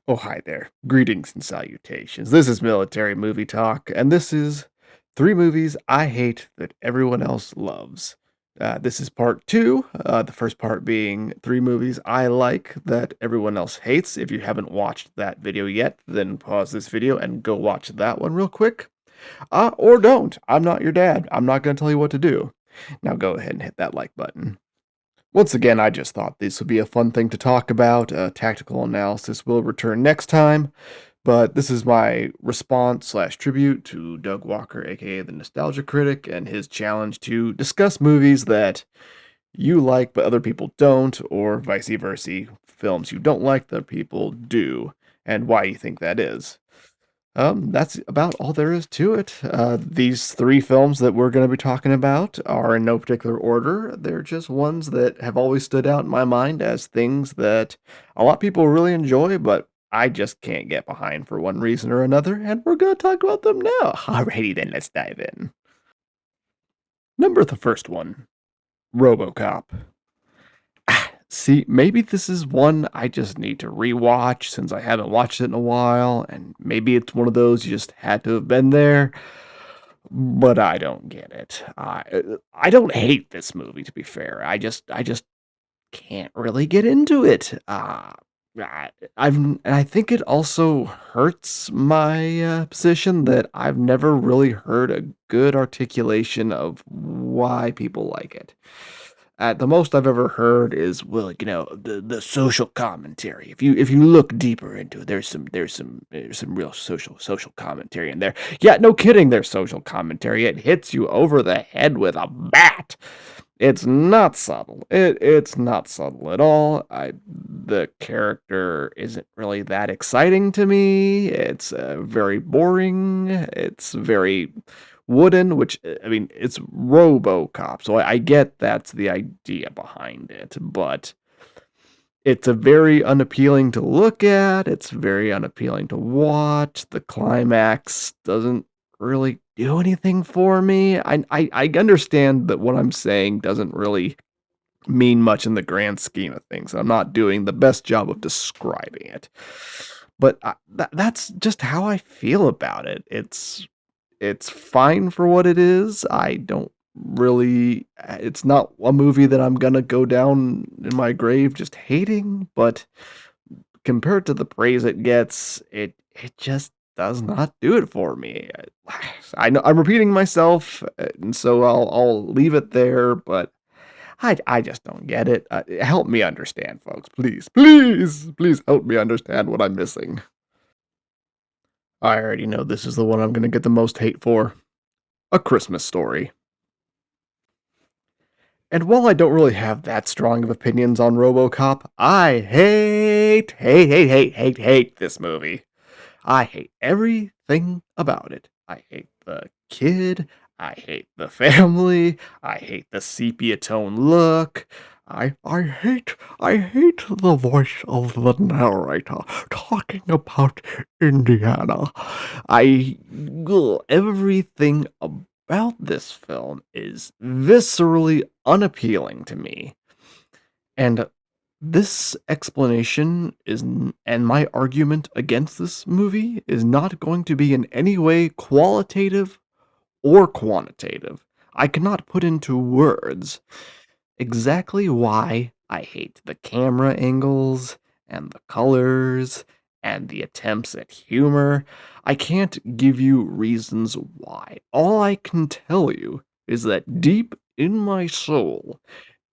Oh, hi there. Greetings and salutations. This is Military Movie Talk, and this is three movies I hate that everyone else loves. This is part two, the first part being three movies I like that everyone else hates. If you haven't watched that video yet, then pause this video and go watch that one real quick. Or don't. I'm not your dad. I'm not going to tell you what to do. Now go ahead and hit that like button. Once again, I just thought this would be a fun thing to talk about. Tactical analysis will return next time, but this is my response slash tribute to Doug Walker, aka the Nostalgia Critic, and his challenge to discuss movies that you like but other people don't, or vice versa, films you don't like that people do, and why you think that is. That's about all there is to it. These three films that we're going to be talking about are in no particular order. They're just ones that have always stood out in my mind as things that a lot of people really enjoy, but I just can't get behind for one reason or another, and we're going to talk about them now. Alrighty then, let's dive in. Number the first one, RoboCop. See, maybe this is one I just need to rewatch since I haven't watched it in a while, and maybe it's one of those you just had to have been there, but I don't get it. I don't hate this movie, to be fair. I just can't really get into it. And I think it also hurts my position that I've never really heard a good articulation of why people like it. At the most I've ever heard is, well, the social commentary. If you look deeper into it, there's some real social commentary in there. Yeah, no kidding, there's social commentary. It hits you over the head with a bat. It's not subtle. It's not subtle at all. The character isn't really that exciting to me. It's very boring. It's very wooden, which I mean, it's RoboCop, so I get that's the idea behind it, but it's a very unappealing to look at. It's very unappealing to watch. The climax doesn't really do anything for me. I understand that what I'm saying doesn't really mean much in the grand scheme of things. I'm not doing the best job of describing it, but that's just how I feel about it. It's fine for what it is. I don't really it's not a movie that I'm gonna go down in my grave just hating, but compared to the praise it gets, it just does not do it for me. I know I'm repeating myself, and so I'll leave it there, but I just don't get it. Help me understand, folks. Please, please, please help me understand what I'm missing. I already know this is the one I'm gonna get the most hate for. A Christmas Story. And while I don't really have that strong of opinions on RoboCop, I hate this movie. I hate everything about it. I hate the kid. I hate the family. I hate the sepia tone look. I hate the voice of the narrator talking about Indiana. Everything about this film is viscerally unappealing to me. And this explanation and my argument against this movie is not going to be in any way qualitative or quantitative. I cannot put into words exactly why I hate the camera angles and the colors and the attempts at humor. I can't give you reasons why. All I can tell you is that deep in my soul,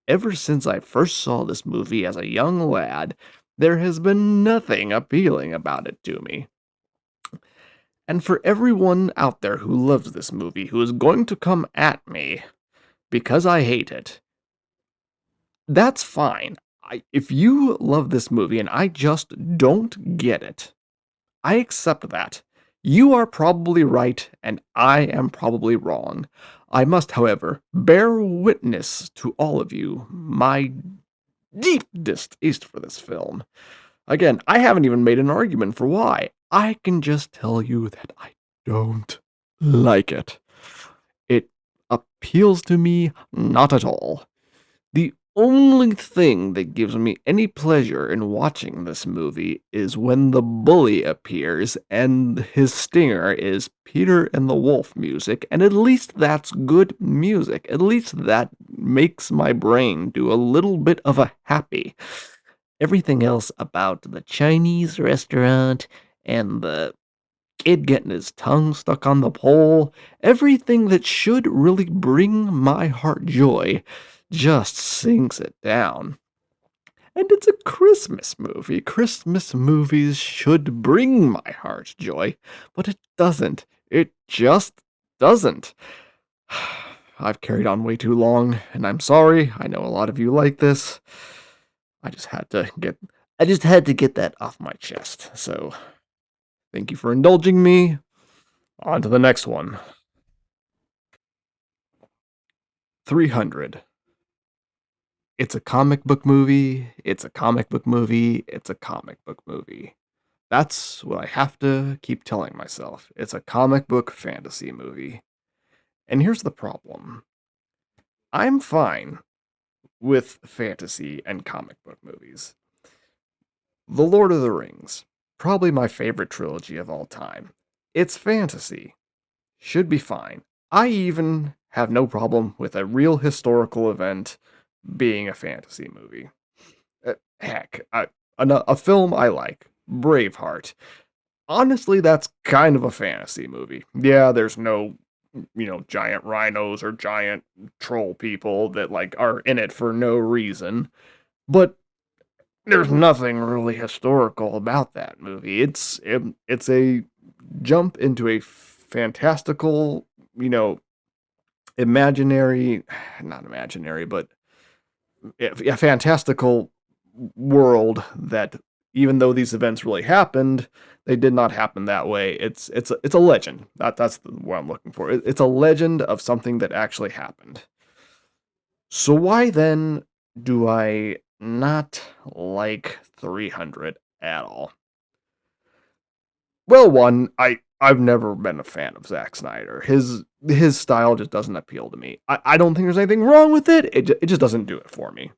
ever since I first saw this movie as a young lad, there has been nothing appealing about it to me. And for everyone out there who loves this movie, who is going to come at me because I hate it, that's fine. If you love this movie and I just don't get it, I accept that. You are probably right, and I am probably wrong. I must, however, bear witness to all of you my deep distaste for this film. Again, I haven't even made an argument for why. I can just tell you that I don't like it. It appeals to me not at all. The only thing that gives me any pleasure in watching this movie is when the bully appears and his stinger is Peter and the Wolf music, and at least that's good music. At least that makes my brain do a little bit of a happy. Everything else about the Chinese restaurant and the kid getting his tongue stuck on the pole, everything that should really bring my heart joy just sinks it down. And it's a Christmas movie. Christmas movies should bring my heart joy, but it doesn't. It just doesn't. I've carried on way too long, and I'm sorry. I know a lot of you like this. I just had to get I just had to get that off my chest. So, thank you for indulging me. On to the next one. 300. It's a comic book movie. It's a comic book movie. It's a comic book movie. That's what I have to keep telling myself. It's a comic book fantasy movie. And here's the problem. I'm fine with fantasy and comic book movies. The Lord of the Rings, probably my favorite trilogy of all time. It's fantasy. Should be fine. I even have no problem with a real historical event being a fantasy movie. Heck, a film I like, Braveheart. Honestly, that's kind of a fantasy movie. Yeah, there's no, giant rhinos or giant troll people that like are in it for no reason, but there's nothing really historical about that movie. It's a jump into a fantastical, you know, imaginary, not imaginary, but a fantastical world that even though these events really happened, they did not happen that way. It's a legend. That's what I'm looking for. It's a legend of something that actually happened. So why then do I not like 300 at all? Well, one, I've never been a fan of Zack Snyder. His style just doesn't appeal to me. I don't think there's anything wrong with it. It just doesn't do it for me.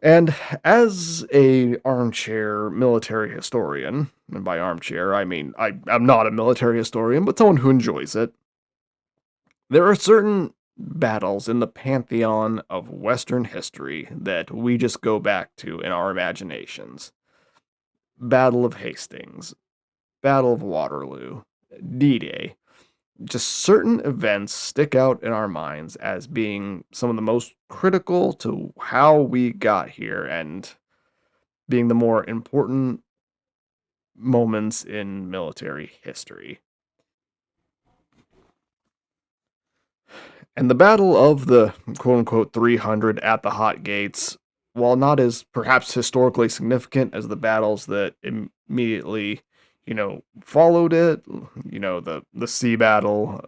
And as a armchair military historian, and by armchair I mean I'm not a military historian, but someone who enjoys it, there are certain battles in the pantheon of Western history that we just go back to in our imaginations. Battle of Hastings, Battle of Waterloo, D-Day. Just certain events stick out in our minds as being some of the most critical to how we got here and being the more important moments in military history. And the Battle of the quote unquote 300 at the Hot Gates, while not as perhaps historically significant as the battles that immediately, followed it, the sea battle,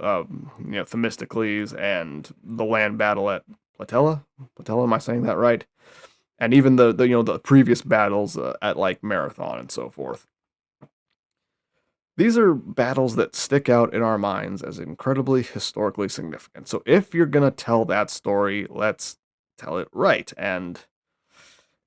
Themistocles, and the land battle at Platella. Platella, am I saying that right? And even the previous battles at like Marathon and so forth. These are battles that stick out in our minds as incredibly historically significant. So if you're going to tell that story, let's tell it right. And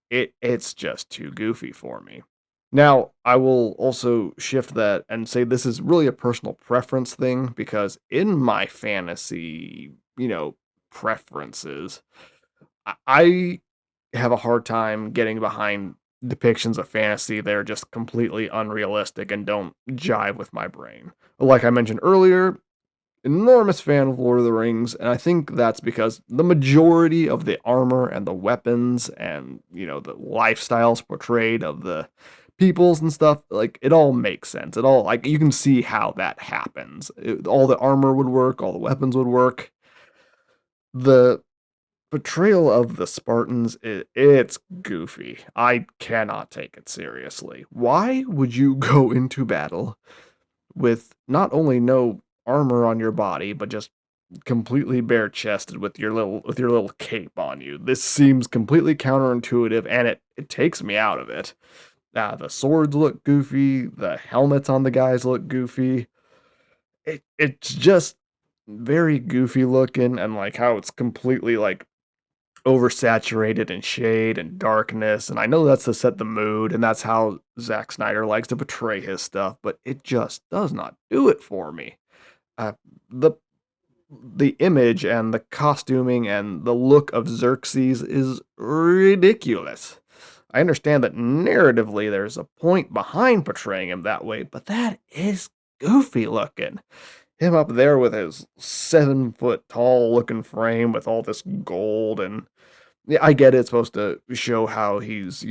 it's just too goofy for me. Now, I will also shift that and say this is really a personal preference thing because in my fantasy, preferences, I have a hard time getting behind depictions of fantasy that are just completely unrealistic and don't jive with my brain. Like I mentioned earlier, enormous fan of Lord of the Rings, and I think that's because the majority of the armor and the weapons and, the lifestyles portrayed of the peoples and stuff, like, it all makes sense. It all, like, you can see how that happens. All the armor would work, all the weapons would work. The portrayal of the Spartans, it's goofy. I cannot take it seriously. Why would you go into battle with not only no armor on your body, but just completely bare chested with your little cape on you? This seems completely counterintuitive, and it takes me out of it. The swords look goofy, the helmets on the guys look goofy. It's just very goofy looking, and like how it's completely like oversaturated in shade and darkness, and I know that's to set the mood, and that's how Zack Snyder likes to portray his stuff, but it just does not do it for me. Uh, the the image and the costuming and the look of Xerxes is ridiculous. I understand that narratively there's a point behind portraying him that way, but that is goofy looking. Him up there with his 7 foot tall looking frame with all this gold and yeah, I get it's supposed to show how he's,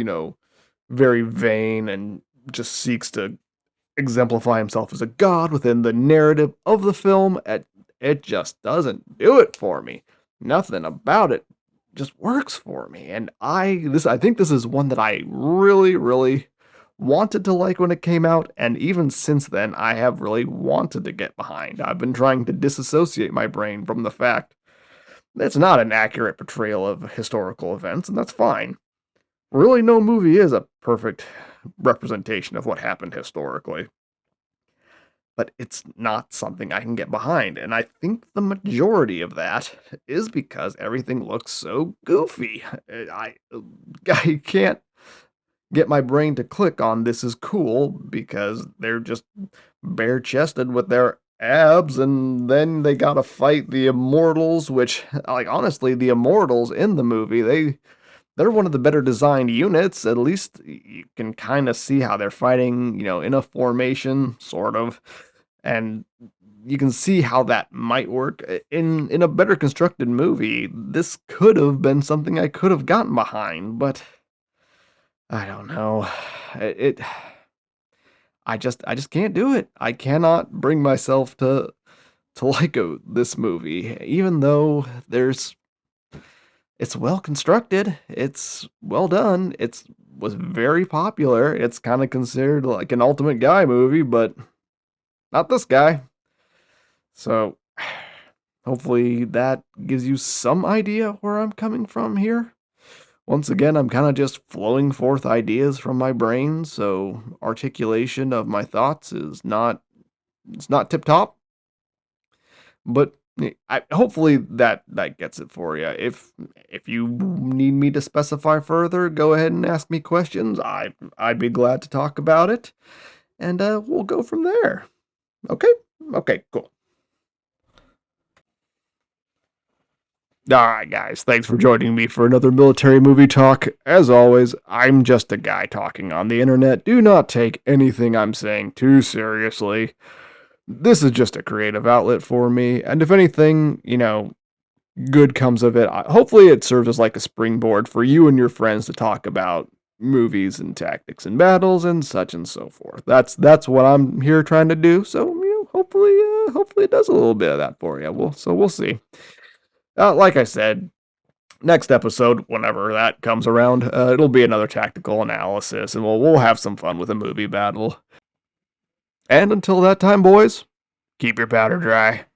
very vain and just seeks to exemplify himself as a god within the narrative of the film. It just doesn't do it for me. Nothing about it just works for me. And I think this is one that I really, really wanted to like when it came out, and even since then I have really wanted to get behind. I've been trying to disassociate my brain from the fact that it's not an accurate portrayal of historical events, and that's fine. Really, no movie is a perfect representation of what happened historically, but it's not something I can get behind. And I think the majority of that is because everything looks so goofy. I can't get my brain to click on this is cool because they're just bare chested with their abs, and then they gotta fight the immortals, which, like, honestly, the immortals in the movie, they're one of the better designed units. At least you can kind of see how they're fighting, in a formation, sort of, and you can see how that might work in a better constructed movie. This could have been something I could have gotten behind, but I don't know. It I just can't do it. I cannot bring myself to like this movie, even though it's well constructed, it's well done, it's was very popular, it's kinda considered like an ultimate guy movie, but not this guy. So, hopefully that gives you some idea where I'm coming from here. Once again, I'm kinda just flowing forth ideas from my brain, so articulation of my thoughts is not it's not tip top. But hopefully that gets it for you. If you need me to specify further, go ahead and ask me questions. I'd be glad to talk about it, and we'll go from there. Okay, okay, cool. All right, guys. Thanks for joining me for another military movie talk. As always, I'm just a guy talking on the internet. Do not take anything I'm saying too seriously. This is just a creative outlet for me, and if anything, good comes of it. Hopefully, it serves as like a springboard for you and your friends to talk about movies and tactics and battles and such and so forth. That's what I'm here trying to do. So hopefully it does a little bit of that for you. We'll see. Like I said, next episode, whenever that comes around, it'll be another tactical analysis, and we'll have some fun with a movie battle. And until that time, boys, keep your powder dry.